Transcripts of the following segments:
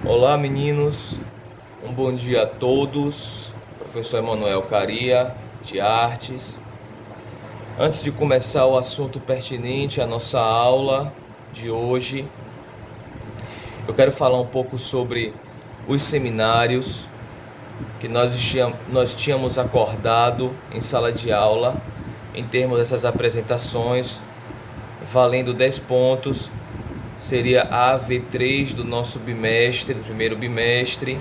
Olá, meninos. Um bom dia a todos. Professor Emanuel Caria, de Artes. Antes de começar o assunto pertinente à nossa aula de hoje, eu quero falar um pouco sobre os seminários que nós tínhamos acordado em sala de aula, em termos dessas apresentações, valendo 10 pontos. Seria a AV3 do nosso bimestre, do primeiro bimestre.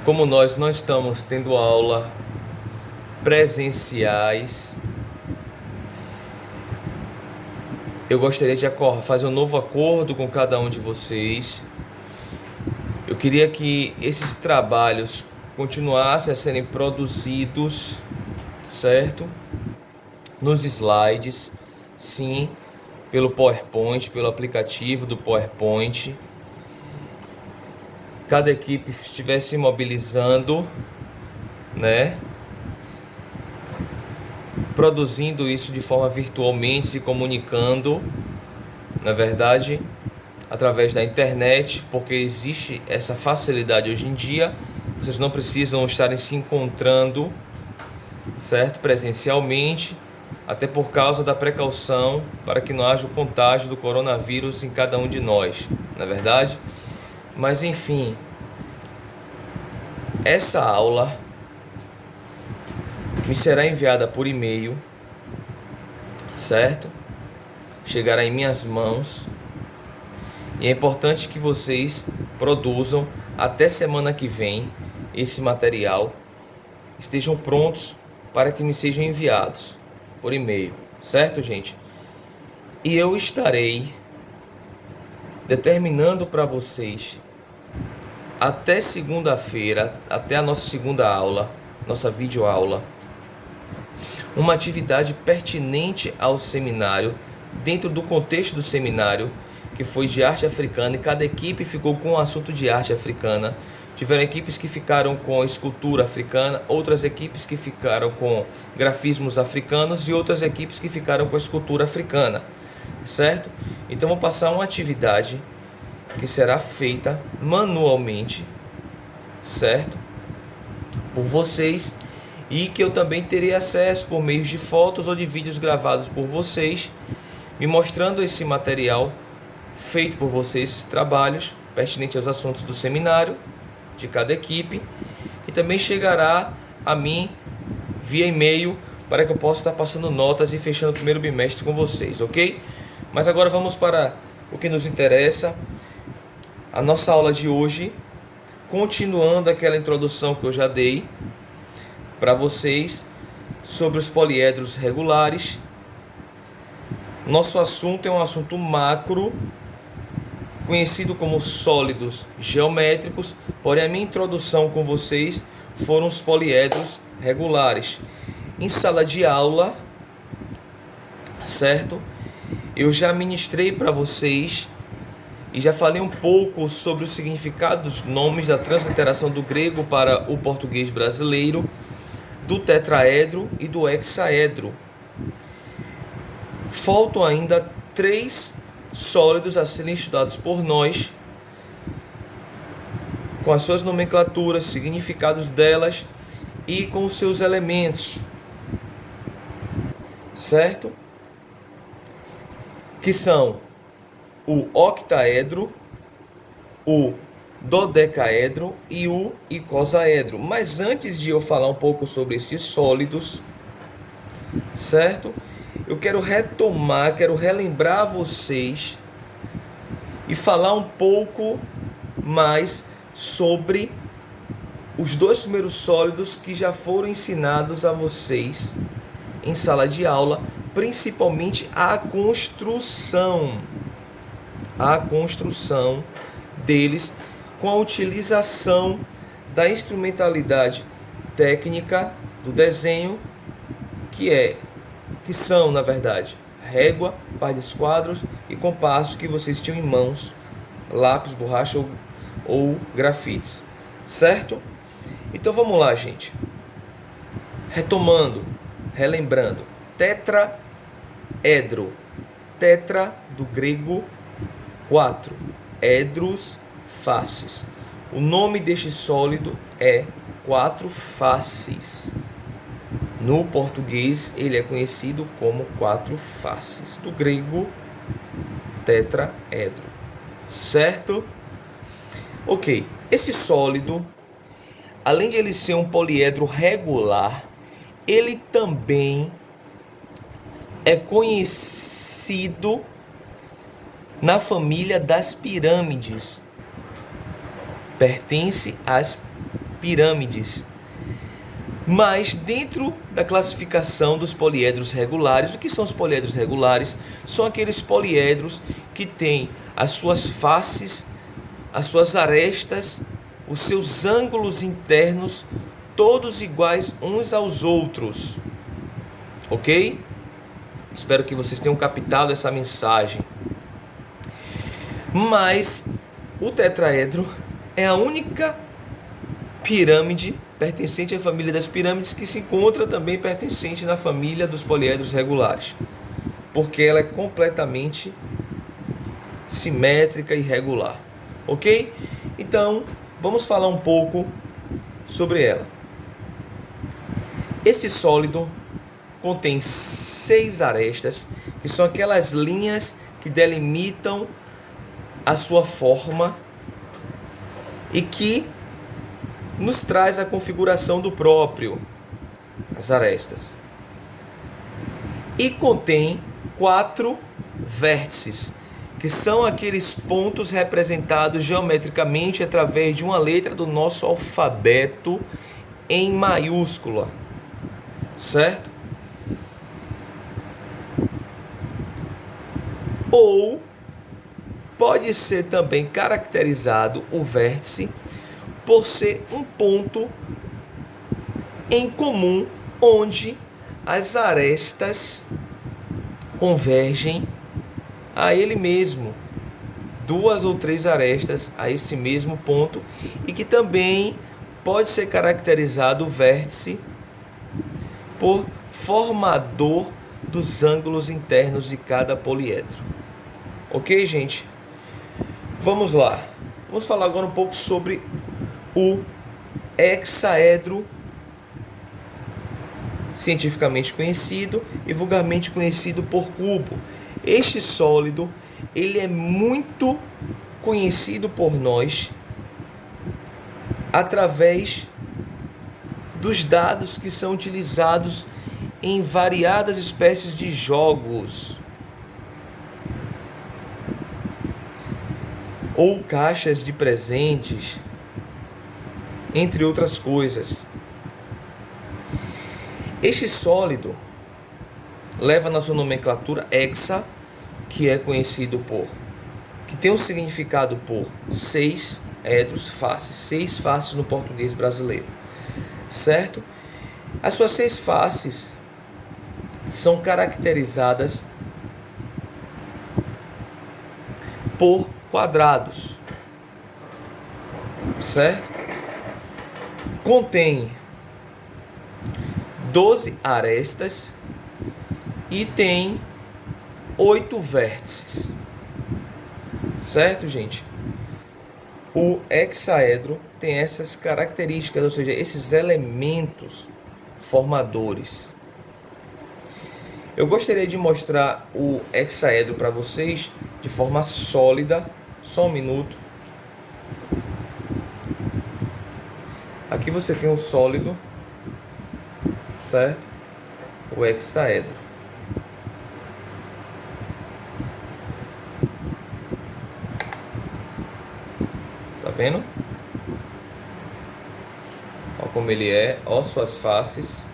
Como nós não estamos tendo aula presenciais, eu gostaria de fazer um novo acordo com cada um de vocês. Eu queria que esses trabalhos continuassem a serem produzidos, certo? Nos slides, sim, pelo PowerPoint, pelo aplicativo do PowerPoint. Cada equipe estiver se mobilizando, né? Produzindo isso de forma virtualmente, se comunicando, na verdade, através da internet, porque existe essa facilidade hoje em dia. Vocês não precisam estarem se encontrando, certo? Presencialmente, até por causa da precaução para que não haja o contágio do coronavírus em cada um de nós, na verdade. Mas enfim, essa aula me será enviada por e-mail, certo? Chegará em minhas mãos. E é importante que vocês produzam até semana que vem esse material, estejam prontos para que me sejam enviados por e-mail, certo, gente? E eu estarei determinando para vocês até segunda-feira, até a nossa segunda aula, nossa videoaula, uma atividade pertinente ao seminário, dentro do contexto do seminário, que foi de arte africana, e cada equipe ficou com o assunto de arte africana. Tiveram equipes que ficaram com escultura africana, outras equipes que ficaram com grafismos africanos e outras equipes que ficaram com a escultura africana, certo? Então vou passar uma atividade que será feita manualmente, certo? Por vocês, e que eu também terei acesso por meio de fotos ou de vídeos gravados por vocês, me mostrando esse material feito por vocês, esses trabalhos pertinentes aos assuntos do seminário de cada equipe, e também chegará a mim via e-mail para que eu possa estar passando notas e fechando o primeiro bimestre com vocês, ok? Mas agora vamos para o que nos interessa, a nossa aula de hoje, continuando aquela introdução que eu já dei para vocês sobre os poliedros regulares. Nosso assunto é um assunto macro, conhecido como sólidos geométricos, porém a minha introdução com vocês foram os poliedros regulares. Em sala de aula, certo? Eu já ministrei para vocês e já falei um pouco sobre o significado dos nomes da transliteração do grego para o português brasileiro, do tetraedro e do hexaedro. Faltam ainda 3 sólidos a serem estudados por nós, com as suas nomenclaturas, significados delas e com os seus elementos, certo? Que são o octaedro, o dodecaedro e o icosaedro. Mas antes de eu falar um pouco sobre esses sólidos, certo? Eu quero relembrar vocês e falar um pouco mais sobre os 2 primeiros sólidos que já foram ensinados a vocês em sala de aula, principalmente a construção deles, com a utilização da instrumentalidade técnica do desenho, que são, na verdade, régua, par de esquadros e compassos que vocês tinham em mãos, lápis, borracha ou grafites, certo? Então vamos lá, gente. Retomando, relembrando, tetraedro, tetra do grego 4, tetraedros faces. O nome deste sólido é quatro faces. No português, ele é conhecido como quatro faces. Do grego, tetraedro. Certo? Ok. Esse sólido, além de ele ser um poliedro regular, ele também é conhecido na família das pirâmides. Pertence às pirâmides. Mas dentro da classificação dos poliedros regulares, o que são os poliedros regulares? São aqueles poliedros que têm as suas faces, as suas arestas, os seus ângulos internos, todos iguais uns aos outros. Ok? Espero que vocês tenham captado essa mensagem. Mas o tetraedro é a única pirâmide pertencente à família das pirâmides que se encontra também pertencente na família dos poliedros regulares, porque ela é completamente simétrica e regular. Ok? Então, vamos falar um pouco sobre ela. Este sólido contém 6 arestas, que são aquelas linhas que delimitam a sua forma e que nos traz a configuração do próprio, as arestas. E contém 4 vértices, que são aqueles pontos representados geometricamente através de uma letra do nosso alfabeto em maiúscula, certo? Ou pode ser também caracterizado o vértice por ser um ponto em comum onde as arestas convergem a ele mesmo, 2 ou 3 arestas a esse mesmo ponto, e que também pode ser caracterizado o vértice por formador dos ângulos internos de cada poliedro. Ok, gente? Vamos lá. Vamos falar agora um pouco sobre o hexaedro, cientificamente conhecido e vulgarmente conhecido por cubo. Este sólido, ele é muito conhecido por nós através dos dados que são utilizados em variadas espécies de jogos ou caixas de presentes, entre outras coisas. Este sólido leva na sua nomenclatura hexa, que é conhecido por, que tem um significado por 6 edros faces, 6 faces no português brasileiro, certo? As suas 6 faces são caracterizadas por quadrados, certo? Contém 12 arestas e tem 8 vértices, certo, gente? O hexaedro tem essas características, ou seja, esses elementos formadores. Eu gostaria de mostrar o hexaedro para vocês de forma sólida. Só um minuto. Aqui você tem o sólido, certo? O hexaedro. Tá vendo? Olha como ele é, olha suas faces.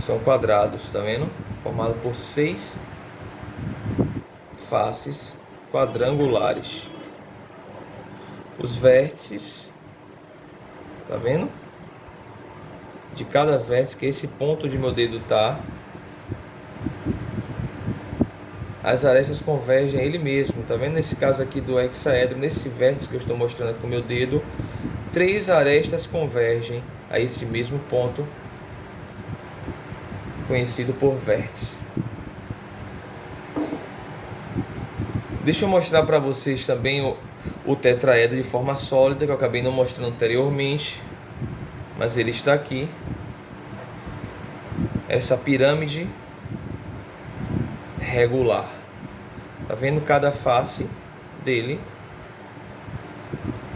São quadrados, tá vendo? Formado por 6 faces quadrangulares. Os vértices, tá vendo? De cada vértice, que é esse ponto onde meu dedo tá, as arestas convergem a ele mesmo, tá vendo? Nesse caso aqui do hexaedro, nesse vértice que eu estou mostrando aqui com o meu dedo, 3 arestas convergem a esse mesmo ponto, conhecido por vértice. Deixa eu mostrar para vocês também o tetraedro de forma sólida, que eu acabei não mostrando anteriormente, mas ele está aqui. Essa pirâmide regular. Tá vendo? Cada face dele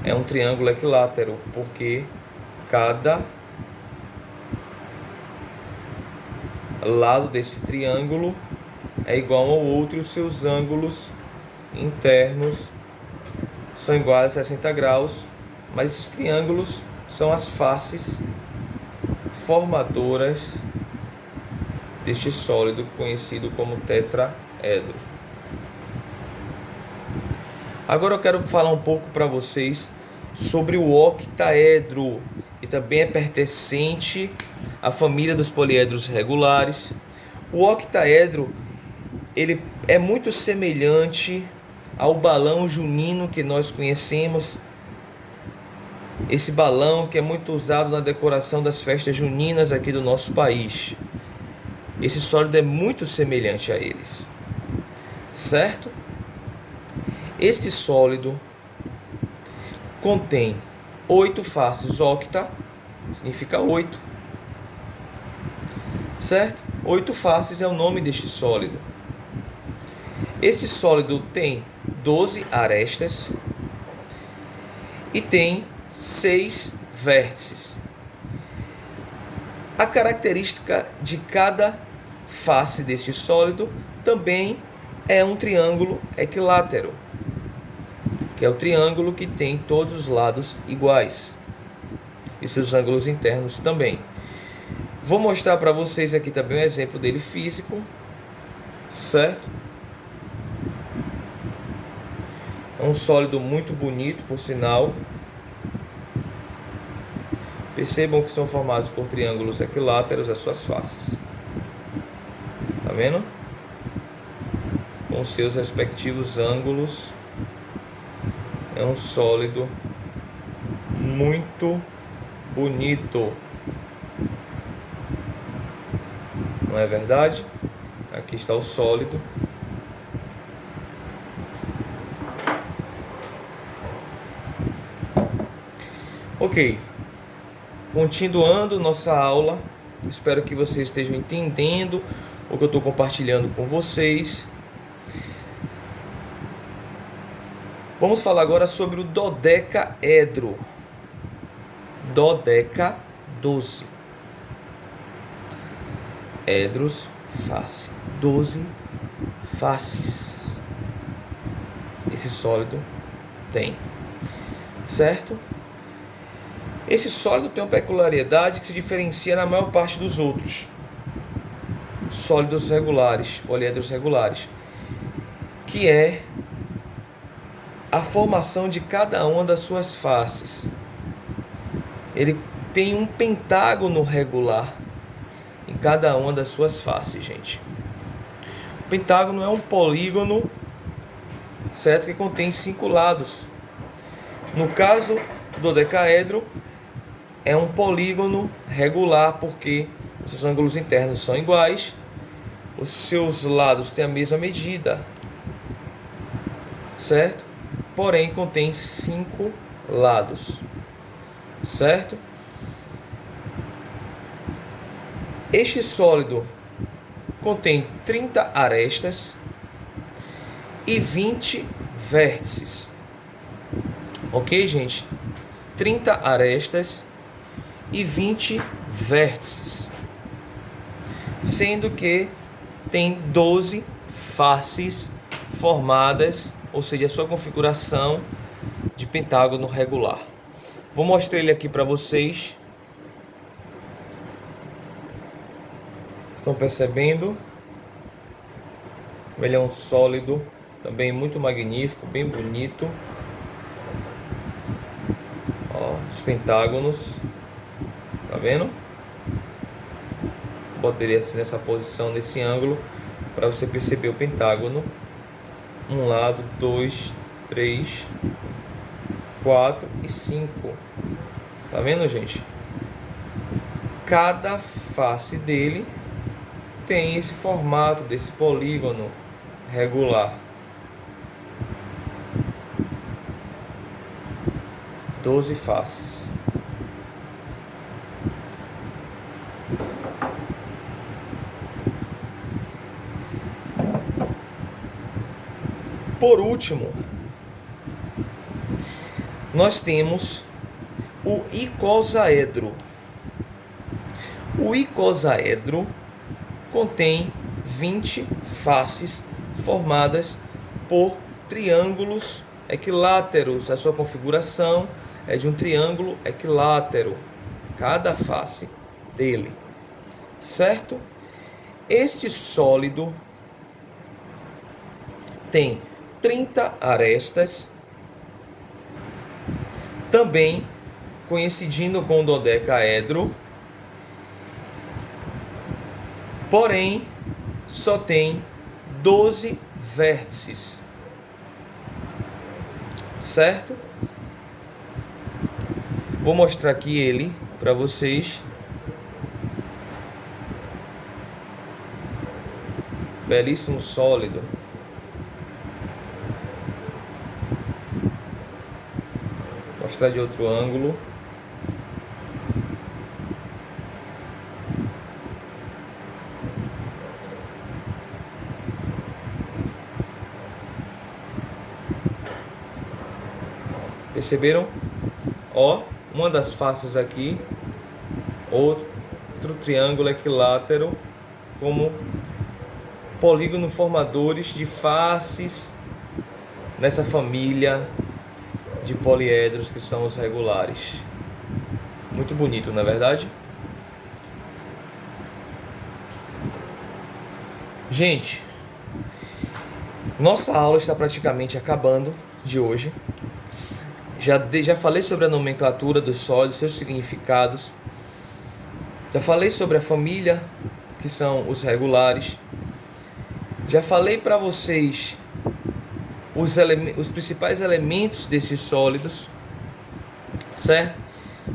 é um triângulo equilátero, porque cada lado desse triângulo é igual ao outro e os seus ângulos internos são iguais a 60 graus, mas esses triângulos são as faces formadoras deste sólido conhecido como tetraedro. Agora eu quero falar um pouco para vocês sobre o octaedro, que também é pertencente à família dos poliedros regulares. O octaedro ele é muito semelhante ao balão junino que nós conhecemos. Esse balão que é muito usado na decoração das festas juninas aqui do nosso país. Esse sólido é muito semelhante a eles, certo? Este sólido contém 8 faces. Octa significa 8, certo? 8 faces é o nome deste sólido. Este sólido tem 12 arestas e tem 6 vértices. A característica de cada face deste sólido também é um triângulo equilátero, que é o triângulo que tem todos os lados iguais e seus ângulos internos também. Vou mostrar para vocês aqui também um exemplo dele físico, certo? É um sólido muito bonito, por sinal. Percebam que são formados por triângulos equiláteros as suas faces. Tá vendo? Com seus respectivos ângulos. É um sólido muito bonito. Não é verdade? Aqui está o sólido. Ok. Continuando nossa aula, espero que vocês estejam entendendo o que eu estou compartilhando com vocês. Vamos falar agora sobre o dodecaedro. Dodeca, 12. Edros, face. 12 faces. Esse sólido tem. Certo? Esse sólido tem uma peculiaridade que se diferencia na maior parte dos outros sólidos regulares, poliedros regulares, que é a formação de cada uma das suas faces. Ele tem um pentágono regular em cada uma das suas faces, gente. O pentágono é um polígono, certo, que contém 5 lados. No caso do dodecaedro, é um polígono regular porque os seus ângulos internos são iguais, os seus lados têm a mesma medida, certo? Porém, contém 5 lados, certo? Este sólido contém 30 arestas e 20 vértices. Ok, gente? 30 arestas e 20 vértices, sendo que tem 12 faces formadas, ou seja, a sua configuração de pentágono regular. Vou mostrar ele aqui para vocês. Estão percebendo? Ele é um sólido também muito magnífico, bem bonito. Ó, os pentágonos. Tá vendo? Botei ele assim nessa posição, nesse ângulo, para você perceber o pentágono. Um lado, 2, 3, 4 e 5. Tá vendo, gente? Cada face dele tem esse formato desse polígono regular. 12 faces. Por último, nós temos o icosaedro. O icosaedro contém 20 faces formadas por triângulos equiláteros. A sua configuração é de um triângulo equilátero, cada face dele, certo? Este sólido tem 30 arestas, também coincidindo com o dodecaedro, porém só tem 12 vértices, certo? Vou mostrar aqui ele para vocês. Belíssimo sólido. Mostrar de outro ângulo. Perceberam? Ó, uma das faces aqui, outro triângulo equilátero, como polígono formadores de faces nessa família de poliedros que são os regulares. Muito bonito, não é verdade? Gente, nossa aula está praticamente acabando de hoje. Já falei sobre a nomenclatura dos sólidos, seus significados. Já falei sobre a família, que são os regulares. Já falei para vocês os principais elementos desses sólidos, certo?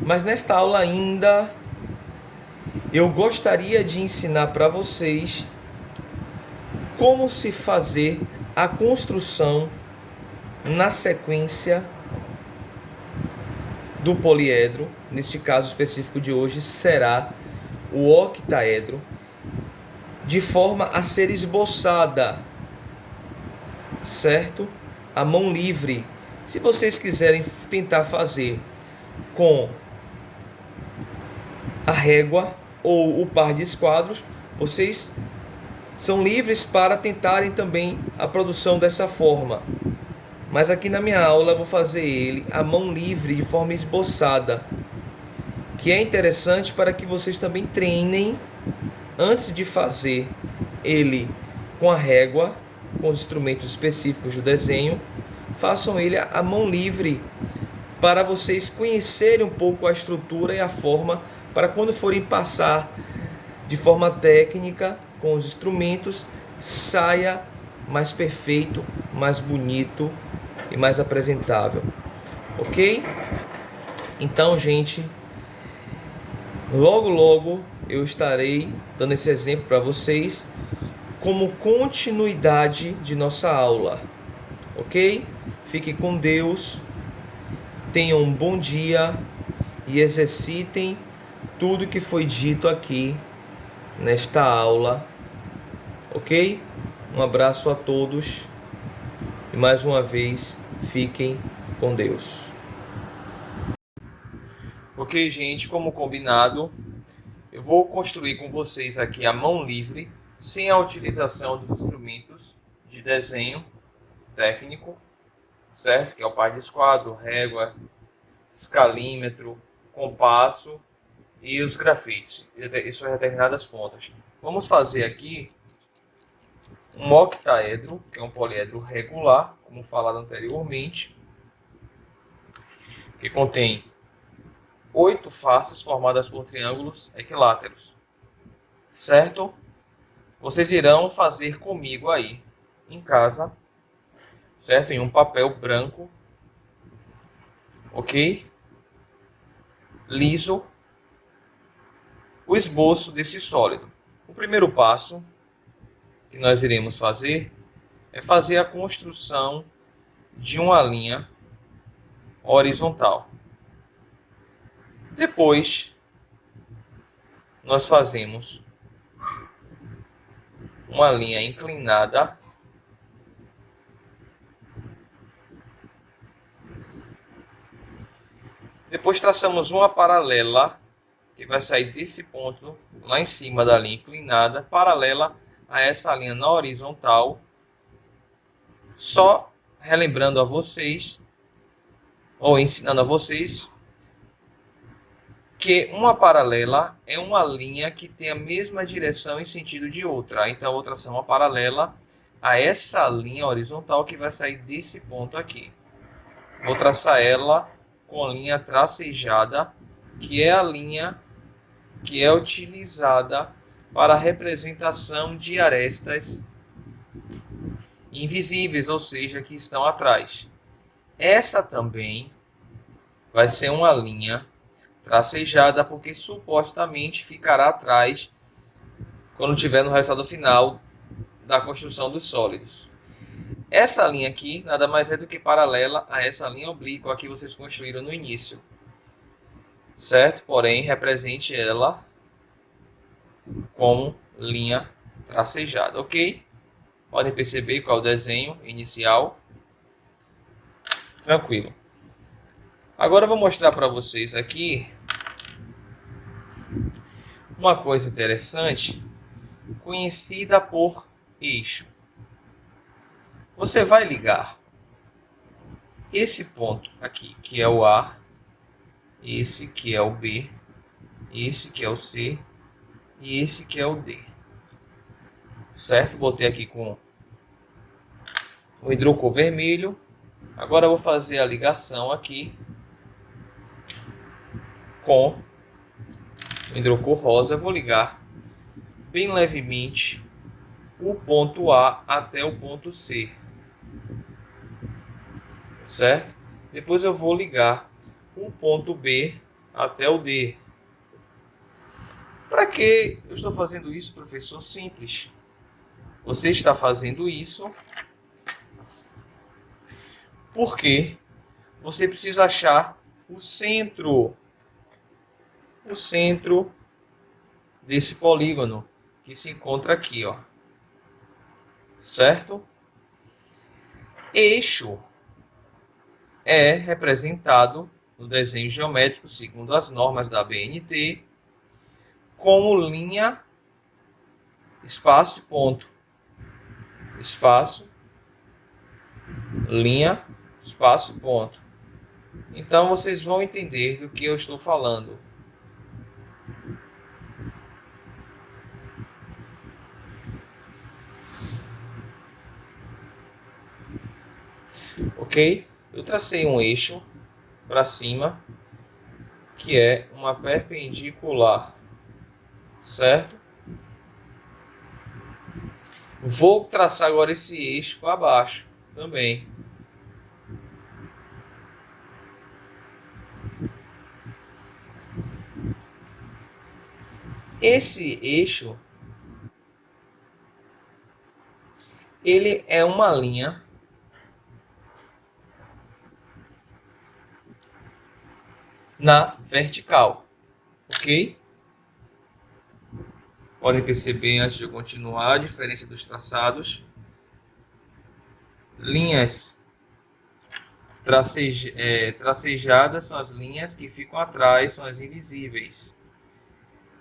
Mas nesta aula ainda eu gostaria de ensinar para vocês como se fazer a construção na sequência do poliedro. Neste caso específico de hoje será o octaedro, de forma a ser esboçada, certo? A mão livre. Se vocês quiserem tentar fazer com a régua ou o par de esquadros, vocês são livres para tentarem também a produção dessa forma. Mas aqui na minha aula eu vou fazer ele à mão livre, de forma esboçada, que é interessante para que vocês também treinem antes de fazer ele com a régua, com os instrumentos específicos do desenho. Façam ele à mão livre, para vocês conhecerem um pouco a estrutura e a forma, para quando forem passar de forma técnica com os instrumentos, saia mais perfeito, mais bonito e mais apresentável, ok? Então, gente, logo eu estarei dando esse exemplo para vocês como continuidade de nossa aula, ok? Fiquem com Deus, tenham um bom dia e exercitem tudo que foi dito aqui nesta aula, ok? Um abraço a todos e mais uma vez fiquem com Deus. Ok, gente, como combinado, eu vou construir com vocês aqui a mão livre, sem a utilização dos instrumentos de desenho técnico, certo? Que é o par de esquadro, régua, escalímetro, compasso e os grafites e suas determinadas pontas. Vamos fazer aqui um octaedro, que é um poliedro regular, como falado anteriormente, que contém 8 faces formadas por triângulos equiláteros, certo? Vocês irão fazer comigo aí em casa, certo? Em um papel branco, ok? Liso, o esboço desse sólido. O primeiro passo que nós iremos fazer é fazer a construção de uma linha horizontal, Depois, nós fazemos uma linha inclinada depois traçamos uma paralela que vai sair desse ponto lá em cima da linha inclinada, paralela a essa linha na horizontal. Só relembrando a vocês, ou ensinando a vocês, que uma paralela é uma linha que tem a mesma direção e sentido de outra. Então, vou traçar uma paralela a essa linha horizontal que vai sair desse ponto aqui. Vou traçar ela com a linha tracejada, que é a linha que é utilizada para a representação de arestas invisíveis, ou seja, que estão atrás. Essa também vai ser uma linha tracejada, porque supostamente ficará atrás quando tiver no resultado final da construção dos sólidos. Essa linha aqui nada mais é do que paralela a essa linha oblíqua que vocês construíram no início, certo? Porém, represente ela como linha tracejada, ok? Podem perceber qual é o desenho inicial. Tranquilo. Agora eu vou mostrar para vocês aqui uma coisa interessante, conhecida por eixo. Você vai ligar esse ponto aqui, que é o A, esse que é o B, esse que é o C e esse que é o D. Certo? Botei aqui com o hidrocor vermelho. Agora eu vou fazer a ligação aqui com o hidrocor rosa. Eu vou ligar bem levemente o ponto A até o ponto C. Certo? Depois eu vou ligar o ponto B até o D. Para que eu estou fazendo isso, professor? Simples. Você está fazendo isso porque você precisa achar o centro desse polígono que se encontra aqui, ó. Certo? Eixo é representado no desenho geométrico, segundo as normas da BNT, como linha, espaço, ponto. Espaço, linha, espaço, ponto. Então vocês vão entender do que eu estou falando. Ok? Eu tracei um eixo para cima, que é uma perpendicular, certo? Vou traçar agora esse eixo para baixo também. Esse eixo, ele é uma linha na vertical, ok? Podem perceber, antes de eu continuar, a diferença dos traçados. Linhas tracejadas são as linhas que ficam atrás, são as invisíveis.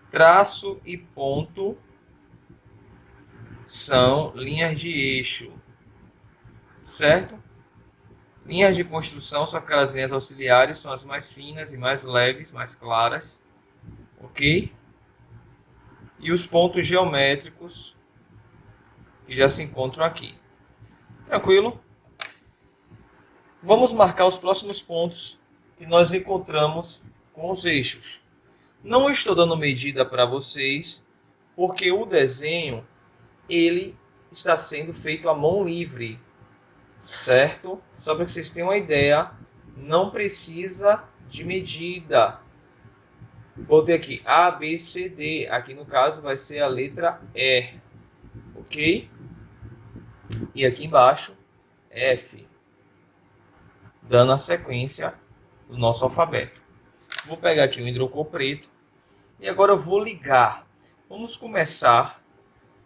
Traço e ponto são linhas de eixo, certo? Linhas de construção são aquelas linhas auxiliares, são as mais finas e mais leves, mais claras, ok? E os pontos geométricos que já se encontram aqui. Tranquilo? Vamos marcar os próximos pontos que nós encontramos com os eixos. Não estou dando medida para vocês, porque o desenho ele está sendo feito à mão livre, certo? Só para que vocês tenham uma ideia, não precisa de medida. Botei aqui A, B, C, D. Aqui no caso vai ser a letra E, ok? E aqui embaixo, F, dando a sequência do nosso alfabeto. Vou pegar aqui o hidrocor preto e agora eu vou ligar. Vamos começar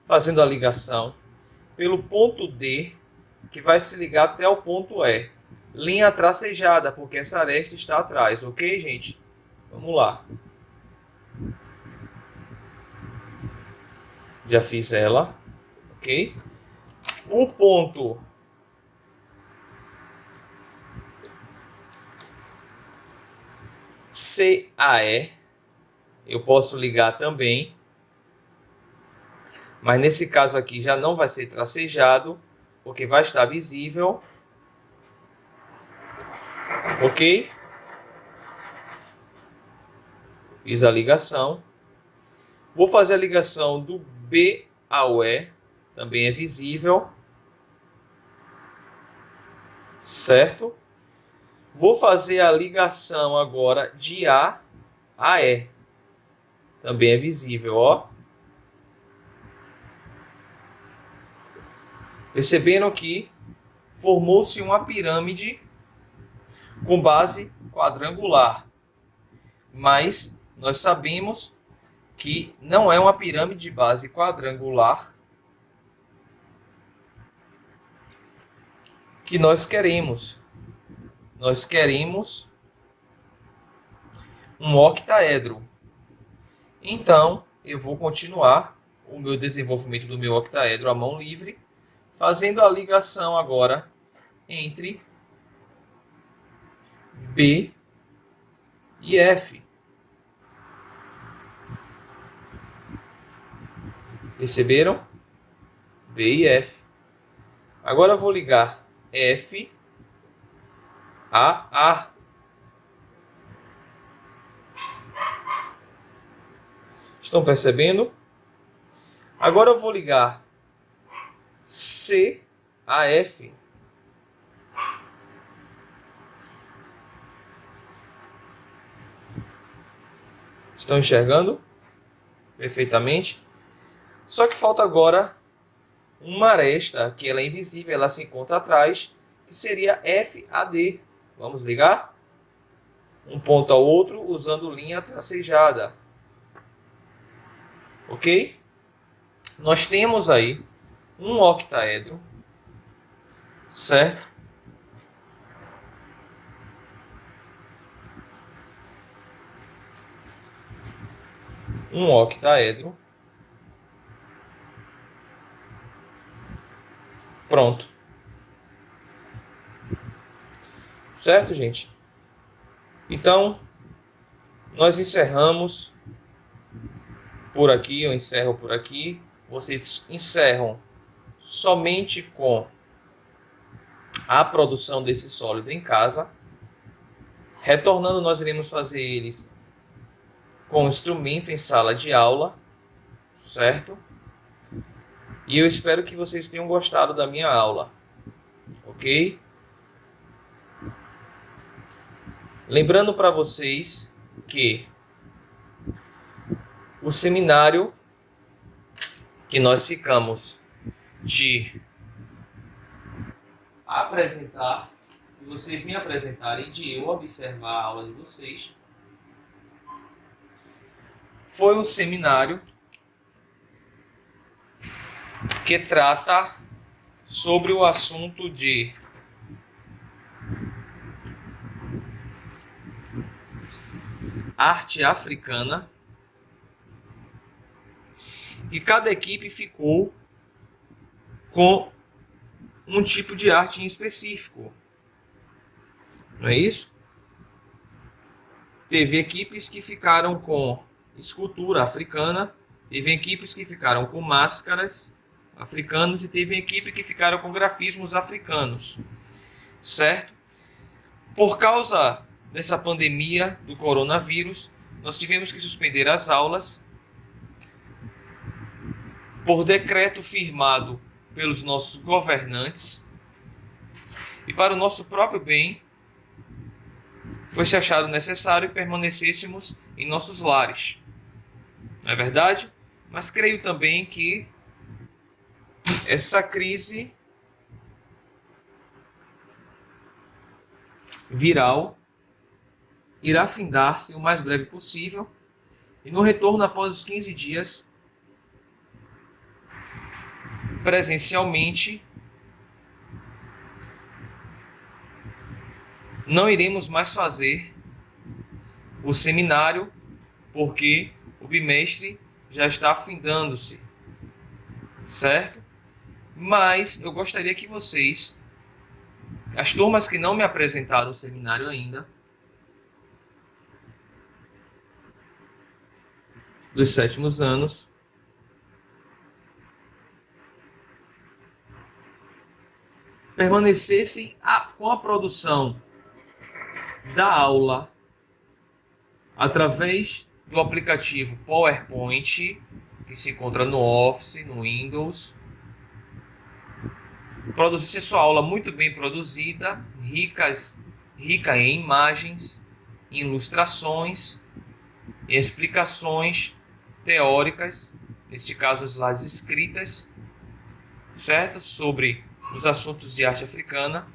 fazendo a ligação pelo ponto D, que vai se ligar até o ponto E. Linha tracejada, porque essa aresta está atrás, ok, gente? Vamos lá. Já fiz ela, ok? O ponto CAE, eu posso ligar também, mas nesse caso aqui já não vai ser tracejado, porque vai estar visível, ok? Fiz a ligação. Vou fazer a ligação do B ao E, também é visível, certo? Vou fazer a ligação agora de A a E, também é visível, ó. Perceberam que formou-se uma pirâmide com base quadrangular, mas nós sabemos que não é uma pirâmide de base quadrangular que nós queremos. Nós queremos um octaedro. Então, eu vou continuar o meu desenvolvimento do meu octaedro à mão livre, fazendo a ligação agora entre B e F. Perceberam? B e F. Agora eu vou ligar F a A. Estão percebendo? Agora eu vou ligar C a F. Estão enxergando perfeitamente? Só que falta agora uma aresta, que ela é invisível, ela se encontra atrás, que seria FAD. Vamos ligar? Um ponto ao outro usando linha tracejada. Ok? Nós temos aí um octaedro, certo? Um octaedro. Pronto. Certo, gente? Então, nós encerramos por aqui, eu encerro por aqui. Vocês encerram somente com a produção desse sólido em casa. Retornando, nós iremos fazer eles com instrumento em sala de aula, certo? E eu espero que vocês tenham gostado da minha aula, ok? Lembrando para vocês que o seminário que nós ficamos de apresentar, de vocês me apresentarem, de eu observar a aula de vocês, foi um seminário que trata sobre o assunto de arte africana, e cada equipe ficou com um tipo de arte em específico, não é isso? Teve equipes que ficaram com escultura africana, teve equipes que ficaram com máscaras africanas e teve equipe que ficaram com grafismos africanos, certo? Por causa dessa pandemia do coronavírus, nós tivemos que suspender as aulas por decreto firmado pelos nossos governantes, e para o nosso próprio bem foi se achado necessário que permanecêssemos em nossos lares. Não é verdade? Mas creio também que essa crise viral irá findar-se o mais breve possível e no retorno após os 15 dias, presencialmente, não iremos mais fazer o seminário porque o bimestre já está findando-se, certo? Mas eu gostaria que vocês, as turmas que não me apresentaram o seminário ainda, dos 7º anos, permanecessem com a produção da aula através do aplicativo PowerPoint, que se encontra no Office, no Windows. Produzisse sua aula muito bem produzida, rica em imagens, em ilustrações, em explicações teóricas, neste caso slides escritas, certo? Sobre os assuntos de arte africana,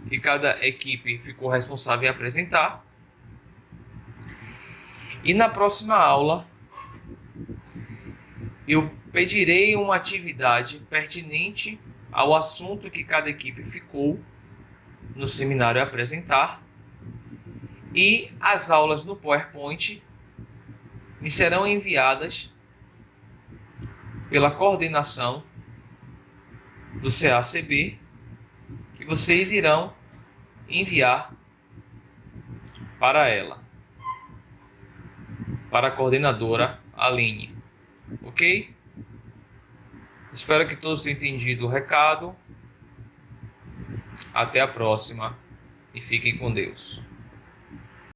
que cada equipe ficou responsável em apresentar. E na próxima aula, eu pedirei uma atividade pertinente ao assunto que cada equipe ficou no seminário a apresentar. E as aulas no PowerPoint me serão enviadas pela coordenação do CACB, que vocês irão enviar para ela, para a coordenadora Aline. Ok? Espero que todos tenham entendido o recado. Até a próxima e fiquem com Deus.